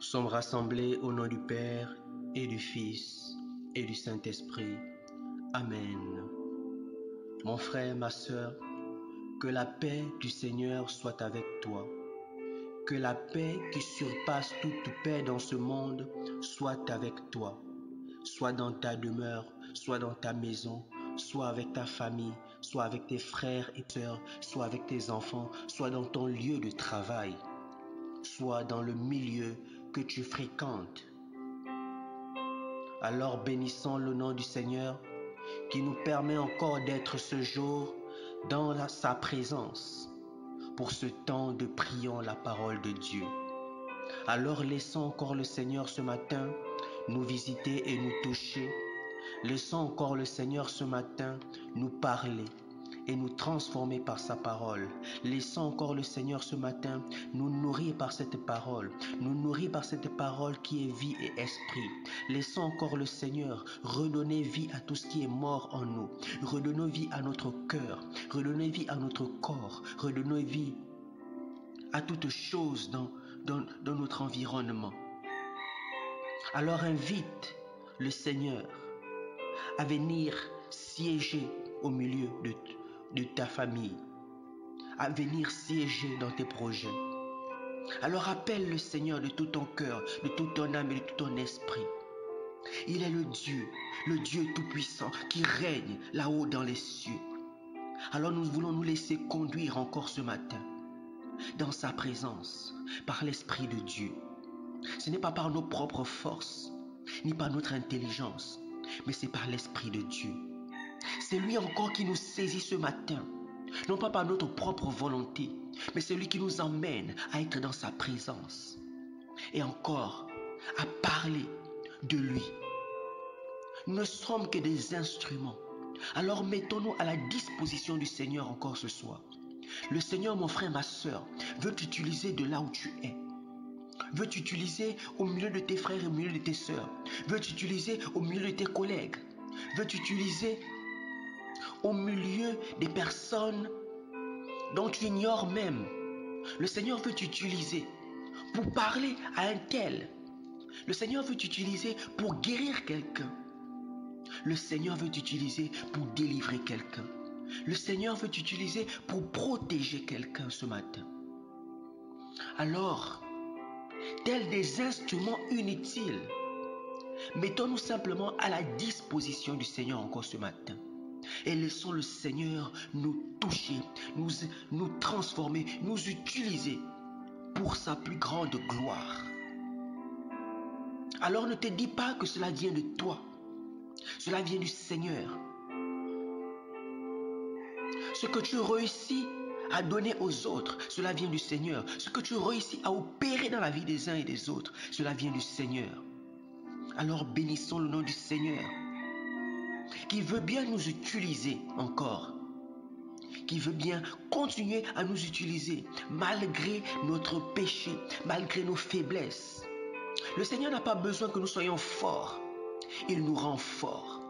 sommes rassemblés au nom du Père et du Fils et du Saint-Esprit. Amen. Mon frère, ma sœur, que la paix du Seigneur soit avec toi. Que la paix qui surpasse toute paix dans ce monde soit avec toi. Soit dans ta demeure, soit dans ta maison, soit avec ta famille, soit avec tes frères et sœurs, soit avec tes enfants, soit dans ton lieu de travail, soit dans le milieu que tu fréquentes. Alors bénissons le nom du Seigneur qui nous permet encore d'être ce jour dans sa présence pour ce temps de priant la parole de Dieu. Alors laissons encore le Seigneur ce matin nous visiter et nous toucher. Laissons encore le Seigneur ce matin nous parler et nous transformer par sa parole. Laissons encore le Seigneur ce matin nous nourrir par cette parole, nous nourrir par cette parole qui est vie et esprit. Laissons encore le Seigneur redonner vie à tout ce qui est mort en nous, redonner vie à notre cœur, redonner vie à notre corps, redonner vie à toute chose dans notre environnement. Alors invite le Seigneur à venir siéger au milieu de ta famille, à venir siéger dans tes projets. Alors appelle le Seigneur de tout ton cœur, de toute ton âme et de tout ton esprit. Il est le Dieu tout-puissant qui règne là-haut dans les cieux. Alors nous voulons nous laisser conduire encore ce matin dans sa présence, par l'Esprit de Dieu. Ce n'est pas par nos propres forces, ni par notre intelligence, mais c'est par l'Esprit de Dieu. C'est lui encore qui nous saisit ce matin, non pas par notre propre volonté, mais c'est lui qui nous emmène à être dans sa présence et encore à parler de lui. Nous ne sommes que des instruments. Alors mettons-nous à la disposition du Seigneur encore ce soir. Le Seigneur, mon frère, ma sœur, veut t'utiliser de là où tu es. Veut t'utiliser au milieu de tes frères et au milieu de tes sœurs. Veut t'utiliser au milieu de tes collègues. Veut t'utiliser au milieu des personnes dont tu ignores même. Le Seigneur veut t'utiliser pour parler à un tel. Le Seigneur veut t'utiliser pour guérir quelqu'un. Le Seigneur veut t'utiliser pour délivrer quelqu'un. Le Seigneur veut t'utiliser pour protéger quelqu'un ce matin. Alors, tels des instruments inutiles, mettons-nous simplement à la disposition du Seigneur encore ce matin. Et laissons le Seigneur nous toucher, nous transformer, nous utiliser pour sa plus grande gloire. Alors ne te dis pas que cela vient de toi. Cela vient du Seigneur. Ce que tu réussis à donner aux autres, cela vient du Seigneur. Ce que tu réussis à opérer dans la vie des uns et des autres, cela vient du Seigneur. Alors bénissons le nom du Seigneur, qui veut bien nous utiliser encore, qui veut bien continuer à nous utiliser malgré notre péché, malgré nos faiblesses. Le Seigneur n'a pas besoin que nous soyons forts. Il nous rend forts.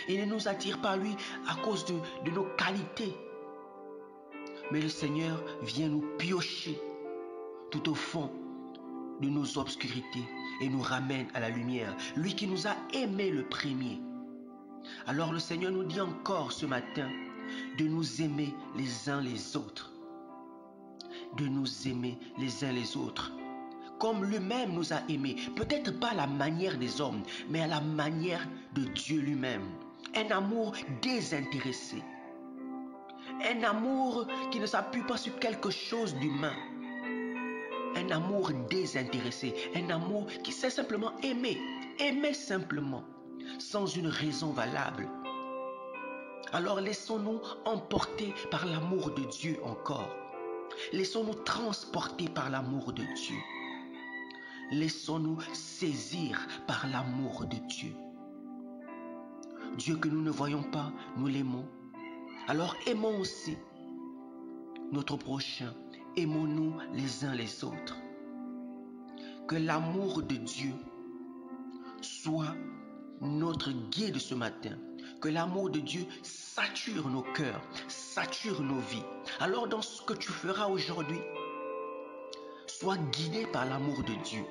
Il ne nous attire pas à lui à cause de nos qualités. Mais le Seigneur vient nous piocher tout au fond de nos obscurités et nous ramène à la lumière. Lui qui nous a aimés le premier. Alors le Seigneur nous dit encore ce matin de nous aimer les uns les autres. De nous aimer les uns les autres. Comme lui-même nous a aimés. Peut-être pas à la manière des hommes, mais à la manière de Dieu lui-même. Un amour désintéressé. Un amour qui ne s'appuie pas sur quelque chose d'humain. Un amour désintéressé. Un amour qui sait simplement aimer. Aimer simplement. Sans une raison valable. Alors laissons-nous emporter par l'amour de Dieu encore. Laissons-nous transporter par l'amour de Dieu. Laissons-nous saisir par l'amour de Dieu. Dieu que nous ne voyons pas, nous l'aimons. Alors aimons aussi notre prochain. Aimons-nous les uns les autres. Que l'amour de Dieu soit notre guide ce matin. Que l'amour de Dieu sature nos cœurs, sature nos vies. Alors dans ce que tu feras aujourd'hui, Sois guidé par l'amour de Dieu.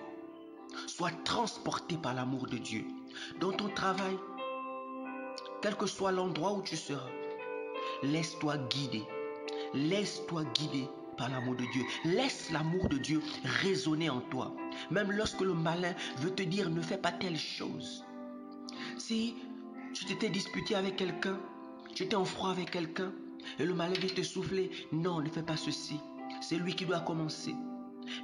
Sois transporté par l'amour de Dieu. Dans ton travail, quel que soit l'endroit où tu seras, laisse-toi guider. Laisse-toi guider par l'amour de Dieu. Laisse l'amour de Dieu résonner en toi. Même lorsque le malin veut te dire ne fais pas telle chose. Si tu t'étais disputé avec quelqu'un, tu étais en froid avec quelqu'un, et le malin vient te souffler, non, ne fais pas ceci. C'est lui qui doit commencer.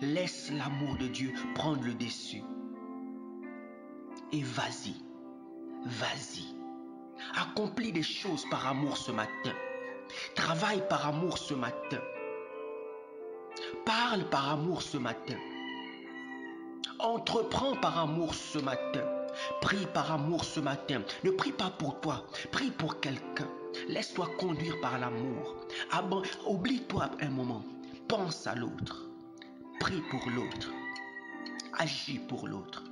Laisse l'amour de Dieu prendre le dessus. Et vas-y, vas-y. Accomplis des choses par amour ce matin. Travaille par amour ce matin. Parle par amour ce matin. Entreprends par amour ce matin. Prie par amour ce matin. Ne prie pas pour toi, prie pour quelqu'un. Laisse-toi conduire par l'amour. Oublie-toi un moment. Pense à l'autre. Prie pour l'autre. Agis pour l'autre.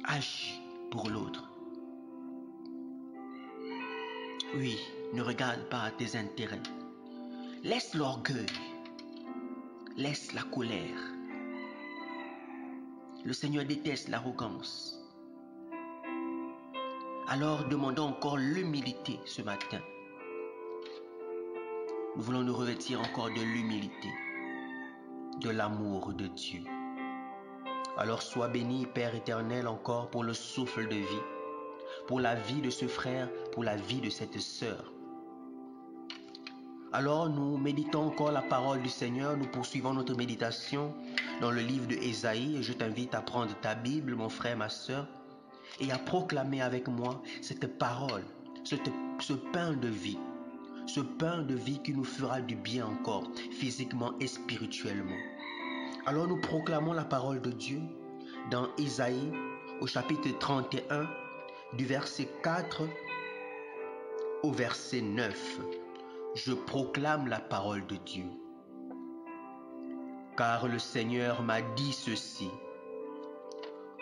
Agis pour l'autre. Oui, ne regarde pas tes intérêts. Laisse l'orgueil. Laisse la colère. Le Seigneur déteste l'arrogance. Alors demandons encore l'humilité ce matin. Nous voulons nous revêtir encore de l'humilité, de l'amour de Dieu. Alors sois béni, Père éternel, encore pour le souffle de vie, pour la vie de ce frère, pour la vie de cette sœur. Alors nous méditons encore la parole du Seigneur, nous poursuivons notre méditation dans le livre de Ésaïe. Je t'invite à prendre ta Bible, mon frère, ma sœur, et à proclamer avec moi cette parole, ce pain de vie. Ce pain de vie qui nous fera du bien encore, physiquement et spirituellement. Alors nous proclamons la parole de Dieu dans Ésaïe au chapitre 31, du verset 4 au verset 9. Je proclame la parole de Dieu. Car le Seigneur m'a dit ceci.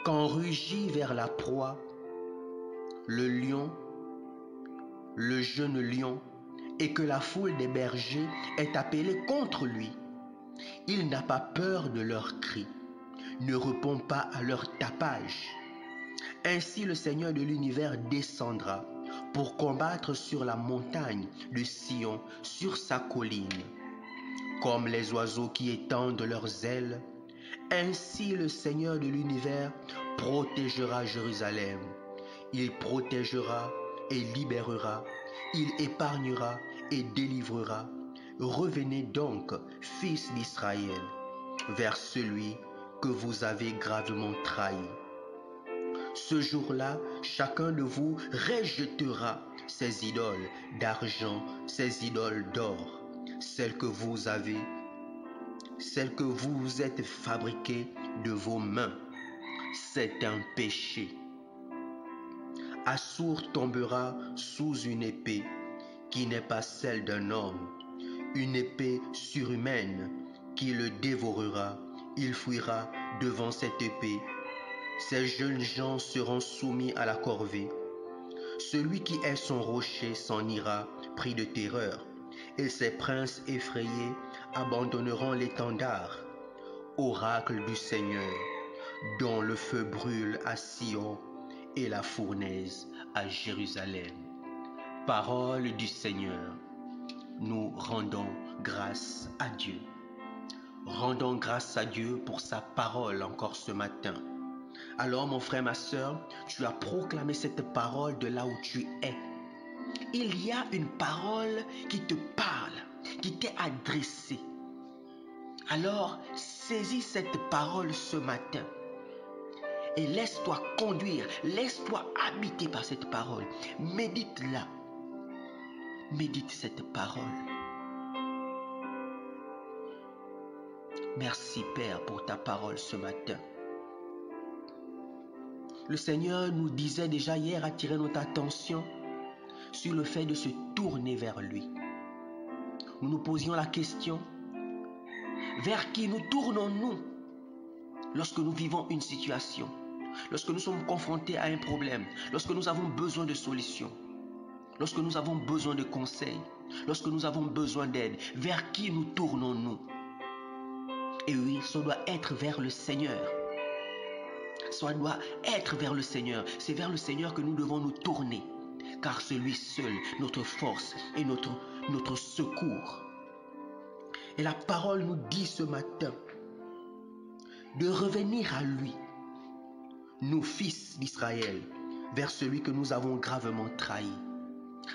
Quand rugit vers la proie le lion, le jeune lion, et que la foule des bergers est appelée contre lui, il n'a pas peur de leurs cris, ne répond pas à leur tapage. Ainsi le Seigneur de l'univers descendra pour combattre sur la montagne de Sion, sur sa colline. Comme les oiseaux qui étendent leurs ailes, ainsi le Seigneur de l'univers protégera Jérusalem. Il protégera et libérera, il épargnera et délivrera. Revenez donc, fils d'Israël, vers celui que vous avez gravement trahi. Ce jour-là, chacun de vous rejettera ses idoles d'argent, ses idoles d'or, celles que vous vous êtes fabriquées de vos mains. C'est un péché. Assur tombera sous une épée qui n'est pas celle d'un homme, une épée surhumaine qui le dévorera. Il fuira devant cette épée. Ces jeunes gens seront soumis à la corvée. Celui qui est son rocher s'en ira, pris de terreur, et ses princes effrayés abandonneront l'étendard. Oracle du Seigneur, dont le feu brûle à Sion et la fournaise à Jérusalem. Parole du Seigneur, nous rendons grâce à Dieu. Rendons grâce à Dieu pour sa parole encore ce matin. Alors mon frère, ma sœur, tu as proclamé cette parole de là où tu es. Il y a une parole qui te parle, qui t'est adressée. Alors saisis cette parole ce matin et laisse-toi conduire, laisse-toi habiter par cette parole. Médite-la. Médite cette parole. Merci Père pour ta parole ce matin. Le Seigneur nous disait déjà hier, attirer notre attention sur le fait de se tourner vers lui. Nous nous posions la question, vers qui nous tournons-nous lorsque nous vivons une situation, lorsque nous sommes confrontés à un problème, lorsque nous avons besoin de solutions, lorsque nous avons besoin de conseils, lorsque nous avons besoin d'aide, vers qui nous tournons-nous? Et oui, ça doit être vers le Seigneur. Ça doit être vers le Seigneur. C'est vers le Seigneur que nous devons nous tourner. Car c'est lui seul, notre force et notre secours. Et la parole nous dit ce matin de revenir à lui, nous fils d'Israël, vers celui que nous avons gravement trahi.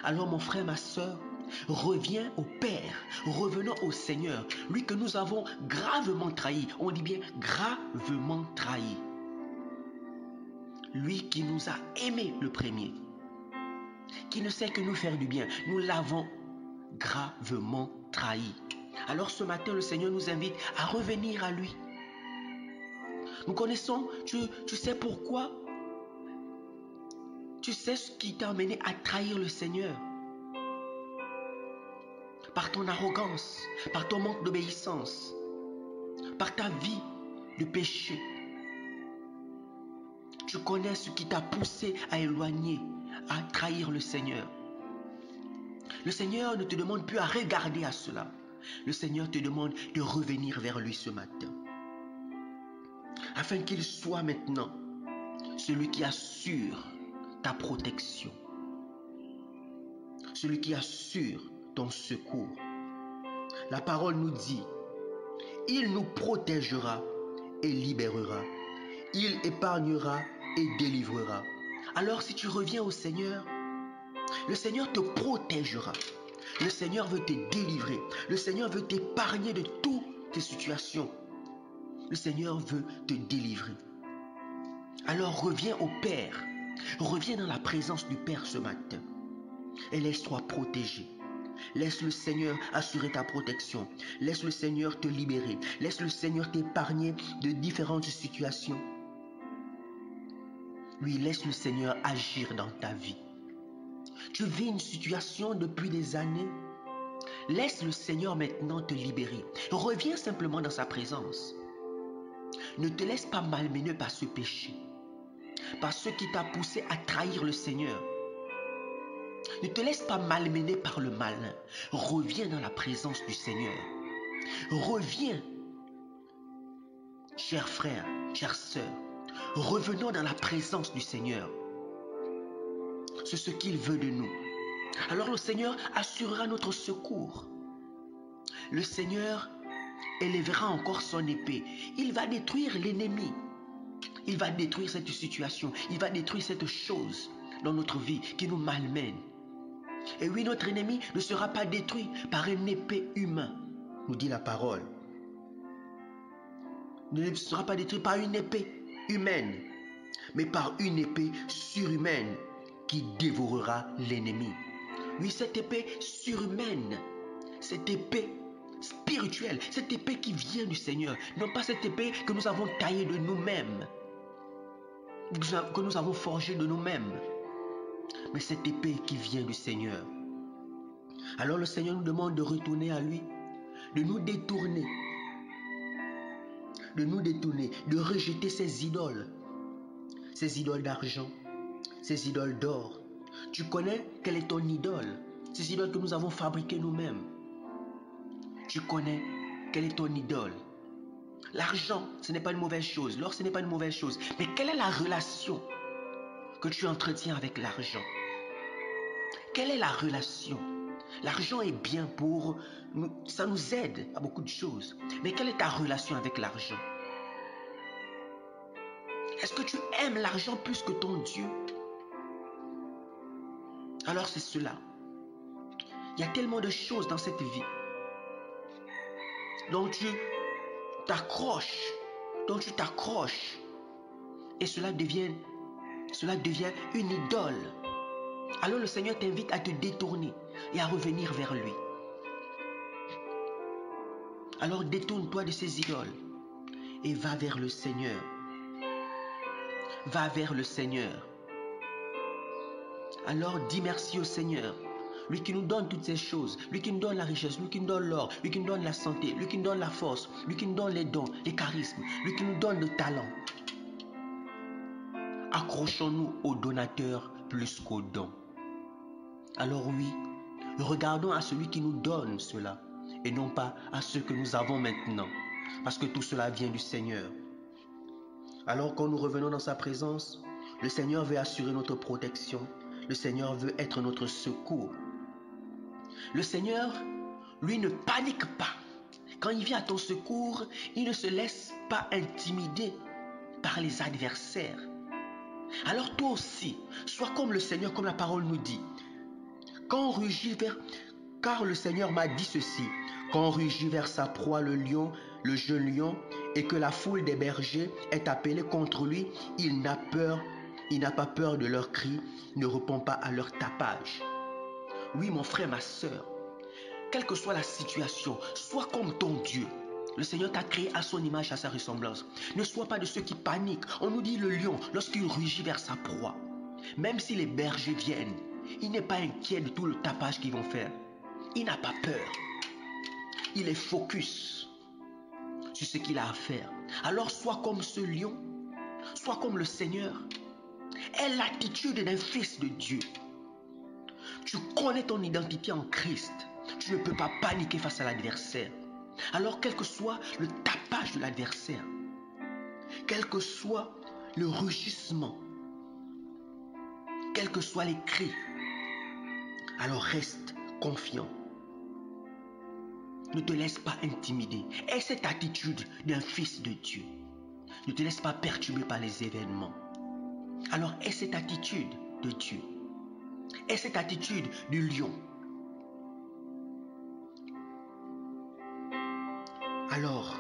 Alors mon frère, ma soeur, reviens au Père, revenons au Seigneur, lui que nous avons gravement trahi. On dit bien gravement trahi. Lui qui nous a aimés le premier, qui ne sait que nous faire du bien, nous l'avons gravement trahi. Alors ce matin, le Seigneur nous invite à revenir à lui. Nous connaissons, tu sais pourquoi? Tu sais ce qui t'a amené à trahir le Seigneur? Par ton arrogance, par ton manque d'obéissance, par ta vie de péché. Tu connais ce qui t'a poussé à éloigner, à trahir le Seigneur. Le Seigneur ne te demande plus à regarder à cela. Le Seigneur te demande de revenir vers lui ce matin. Afin qu'il soit maintenant celui qui assure ta protection. Celui qui assure ton secours. La parole nous dit, il nous protégera et libérera. Il épargnera et délivrera. Alors si tu reviens au Seigneur, le Seigneur te protégera. Le Seigneur veut te délivrer. Le Seigneur veut t'épargner de toutes tes situations. Le Seigneur veut te délivrer. Alors reviens au Père. Reviens dans la présence du Père ce matin. Et laisse-toi protéger. Laisse le Seigneur assurer ta protection. Laisse le Seigneur te libérer. Laisse le Seigneur t'épargner de différentes situations. Oui, laisse le Seigneur agir dans ta vie. Tu vis une situation depuis des années. Laisse le Seigneur maintenant te libérer. Reviens simplement dans sa présence. Ne te laisse pas malmener par ce péché, par ce qui t'a poussé à trahir le Seigneur. Ne te laisse pas malmener par le malin. Reviens dans la présence du Seigneur. Reviens, chers frères, chères sœurs. Revenons dans la présence du Seigneur. C'est ce qu'il veut de nous. Alors le Seigneur assurera notre secours. Le Seigneur élèvera encore son épée. Il va détruire l'ennemi. Il va détruire cette situation. Il va détruire cette chose dans notre vie qui nous malmène. Et oui, notre ennemi ne sera pas détruit par une épée humaine, nous dit la parole. Il ne sera pas détruit par une épée humaine, mais par une épée surhumaine qui dévorera l'ennemi. Oui, cette épée surhumaine, cette épée spirituelle, cette épée qui vient du Seigneur, non pas cette épée que nous avons taillée de nous-mêmes, que nous avons forgée de nous-mêmes, mais cette épée qui vient du Seigneur. Alors le Seigneur nous demande de retourner à lui, de nous détourner, de rejeter ces idoles d'argent, ces idoles d'or. Tu connais quelle est ton idole? Ces idoles que nous avons fabriquées nous-mêmes. Tu connais quelle est ton idole? L'argent, ce n'est pas une mauvaise chose. L'or, ce n'est pas une mauvaise chose. Mais quelle est la relation que tu entretiens avec l'argent? Quelle est la relation? L'argent est bien pour nous, ça nous aide à beaucoup de choses. Mais quelle est ta relation avec l'argent? Est-ce que tu aimes l'argent plus que ton Dieu? Alors c'est cela. Il y a tellement de choses dans cette vie dont tu t'accroches, et cela devient une idole. Alors le Seigneur t'invite à te détourner et à revenir vers lui. Alors détourne-toi de ces idoles et va vers le Seigneur. Va vers le Seigneur. Alors dis merci au Seigneur. Lui qui nous donne toutes ces choses, lui qui nous donne la richesse, lui qui nous donne l'or, lui qui nous donne la santé, lui qui nous donne la force, lui qui nous donne les dons, les charismes, lui qui nous donne le talent. Accrochons-nous au donateur plus qu'aux dons. Alors oui, regardons à celui qui nous donne cela et non pas à ce que nous avons maintenant. parce que tout cela vient du Seigneur. Alors quand nous revenons dans sa présence, le Seigneur veut assurer notre protection. Le Seigneur veut être notre secours. Le Seigneur, lui, ne panique pas. Quand il vient à ton secours, il ne se laisse pas intimider par les adversaires. Alors toi aussi, sois comme le Seigneur, comme la parole nous dit. Quand on rugit car le Seigneur m'a dit ceci, quand on rugit vers sa proie le lion, le jeune lion, et que la foule des bergers est appelée contre lui, il n'a pas peur de leurs cris, ne répond pas à leur tapage. Oui, mon frère, ma soeur, quelle que soit la situation, sois comme ton Dieu. Le Seigneur t'a créé à son image, à sa ressemblance. Ne sois pas de ceux qui paniquent. On nous dit le lion, lorsqu'il rugit vers sa proie, même si les bergers viennent, il n'est pas inquiet de tout le tapage qu'ils vont faire. Il n'a pas peur. Il est focus sur ce qu'il a à faire. Alors sois comme ce lion, sois comme le Seigneur. Aie l'attitude d'un fils de Dieu. Tu connais ton identité en Christ. Tu ne peux pas paniquer face à l'adversaire. Alors quel que soit le tapage de l'adversaire, quel que soit le rugissement, quels que soient les cris, alors reste confiant. Ne te laisse pas intimider. Aie cette attitude d'un fils de Dieu. Ne te laisse pas perturber par les événements. Alors aie cette attitude de Dieu. Aie cette attitude du lion. Alors,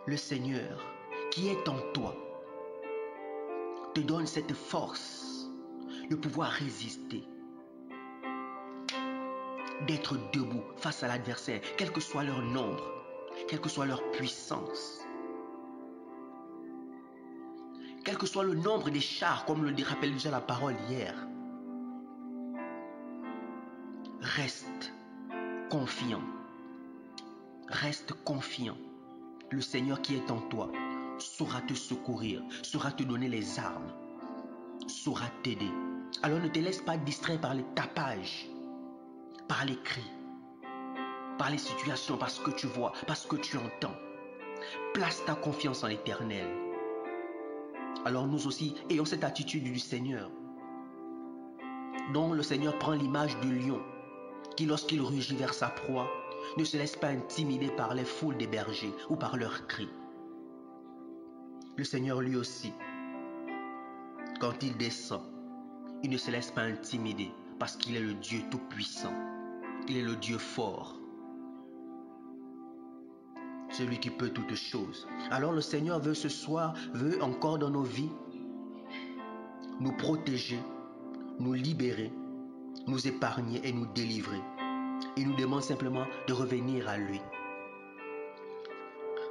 le Seigneur qui est en toi te donne cette force de pouvoir résister, d'être debout face à l'adversaire, quel que soit leur nombre, quelle que soit leur puissance, quel que soit le nombre des chars, comme le rappelle déjà la parole hier. Reste confiant. Reste confiant. Le Seigneur qui est en toi saura te secourir, saura te donner les armes, saura t'aider. Alors ne te laisse pas distraire par les tapages, par les cris, par les situations, par ce que tu vois, par ce que tu entends. Place ta confiance en l'Éternel. Alors nous aussi, ayons cette attitude du Seigneur, dont le Seigneur prend l'image du lion, qui lorsqu'il rugit vers sa proie, ne se laisse pas intimider par les foules des bergers ou par leurs cris. Le Seigneur lui aussi, quand il descend, il ne se laisse pas intimider parce qu'il est le Dieu tout-puissant. Il est le Dieu fort. Celui qui peut toutes choses. Alors le Seigneur veut ce soir, veut encore dans nos vies, nous protéger, nous libérer, nous épargner et nous délivrer. Il nous demande simplement de revenir à lui.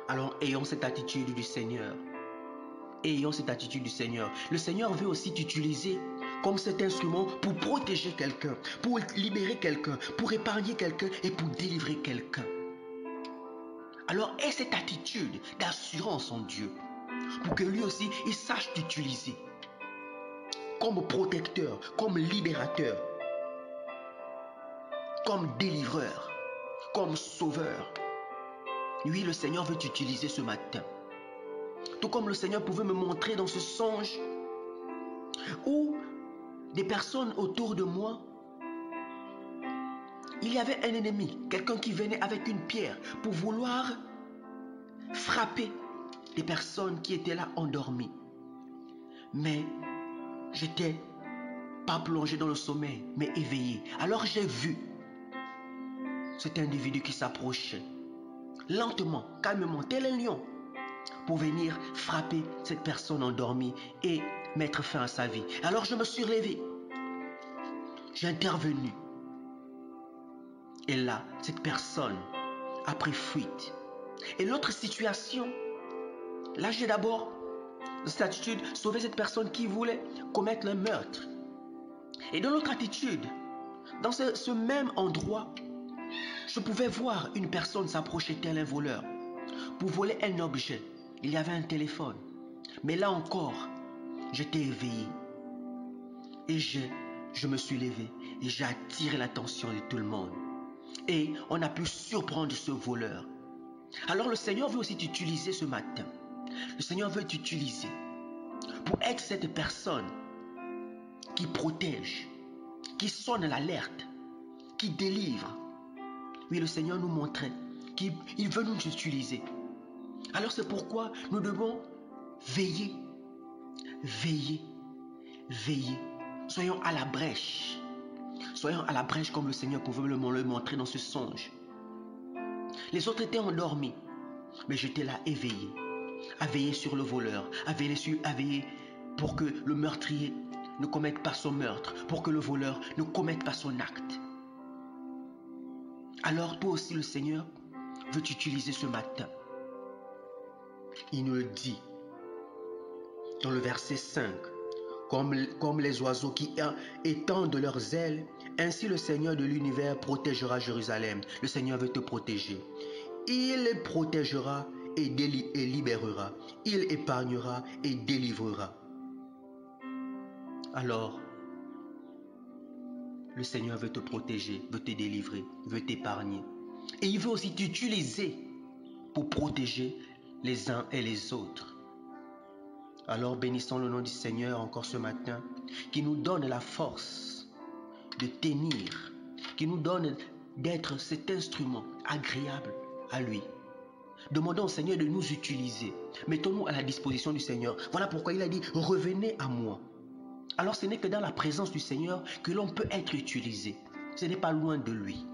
Alors ayons cette attitude du Seigneur. Ayons cette attitude du Seigneur. Le Seigneur veut aussi t'utiliser comme cet instrument pour protéger quelqu'un, pour libérer quelqu'un, pour épargner quelqu'un et pour délivrer quelqu'un. Alors aie cette attitude d'assurance en Dieu pour que lui aussi il sache t'utiliser comme protecteur, comme libérateur, comme délivreur, comme sauveur. Oui, le Seigneur veut t'utiliser ce matin. Tout comme le Seigneur pouvait me montrer dans ce songe où des personnes autour de moi, il y avait un ennemi, quelqu'un qui venait avec une pierre pour vouloir frapper des personnes qui étaient là endormies. Mais j'étais pas plongé dans le sommeil, mais éveillé. Alors j'ai vu cet individu qui s'approchait lentement, calmement, tel un lion, pour venir frapper cette personne endormie et mettre fin à sa vie. Alors je me suis levé, j'ai intervenu. Et là, cette personne a pris fuite. Et l'autre situation, là j'ai d'abord, dans cette attitude, sauvé cette personne qui voulait commettre un meurtre. Et dans l'autre attitude, dans ce même endroit, je pouvais voir une personne s'approcher tel un voleur pour voler un objet. Il y avait un téléphone. Mais là encore, j'étais éveillé. Et je me suis levé et j'ai attiré l'attention de tout le monde. Et on a pu surprendre ce voleur. Alors le Seigneur veut aussi t'utiliser ce matin. Le Seigneur veut t'utiliser pour être cette personne qui protège, qui sonne l'alerte, qui délivre. Oui, le Seigneur nous montrait qu'il veut nous utiliser. Alors c'est pourquoi nous devons veiller, veiller, veiller. Soyons à la brèche. Soyons à la brèche comme le Seigneur pouvait le montrer dans ce songe. Les autres étaient endormis, mais j'étais là éveillé, à veiller sur le voleur, à veiller pour que le meurtrier ne commette pas son meurtre, pour que le voleur ne commette pas son acte. Alors toi aussi le Seigneur veut t'utiliser ce matin. Il nous le dit dans le verset 5. Comme les oiseaux qui étendent leurs ailes, ainsi le Seigneur de l'univers protégera Jérusalem. Le Seigneur veut te protéger. Il protégera et libérera. Il épargnera et délivrera. Alors, le Seigneur veut te protéger, veut te délivrer, veut t'épargner. Et il veut aussi t'utiliser pour protéger les uns et les autres. Alors bénissons le nom du Seigneur encore ce matin, qui nous donne la force de tenir, qui nous donne d'être cet instrument agréable à lui. Demandons au Seigneur de nous utiliser. Mettons-nous à la disposition du Seigneur. Voilà pourquoi il a dit, revenez à moi. Alors ce n'est que dans la présence du Seigneur que l'on peut être utilisé. Ce n'est pas loin de lui.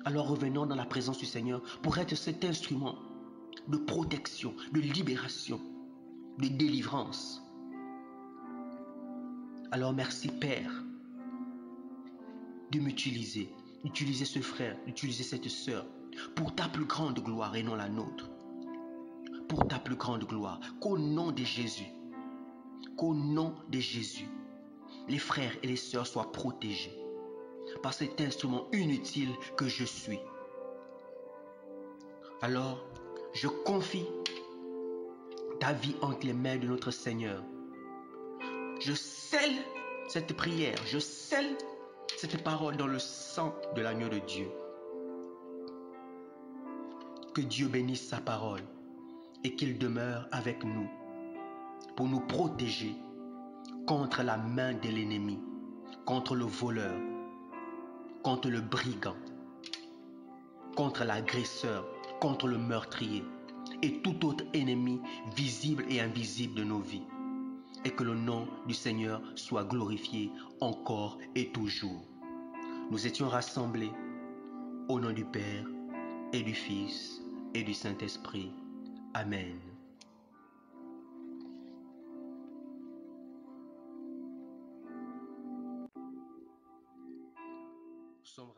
Alors revenons dans la présence du Seigneur pour être cet instrument de protection, de libération, de délivrance. Alors merci Père de m'utiliser, d'utiliser ce frère, d'utiliser cette sœur pour ta plus grande gloire et non la nôtre. Pour ta plus grande gloire, qu'au nom de Jésus, les frères et les sœurs soient protégés par cet instrument inutile que je suis. Alors, je confie ta vie entre les mains de notre Seigneur. Je scelle cette prière, je scelle cette parole dans le sang de l'agneau de Dieu. Que Dieu bénisse sa parole et qu'il demeure avec nous pour nous protéger contre la main de l'ennemi, contre le voleur, contre le brigand, contre l'agresseur, contre le meurtrier et tout autre ennemi visible et invisible de nos vies. Et que le nom du Seigneur soit glorifié encore et toujours. Nous étions rassemblés au nom du Père et du Fils et du Saint-Esprit. Amen. Nous sommes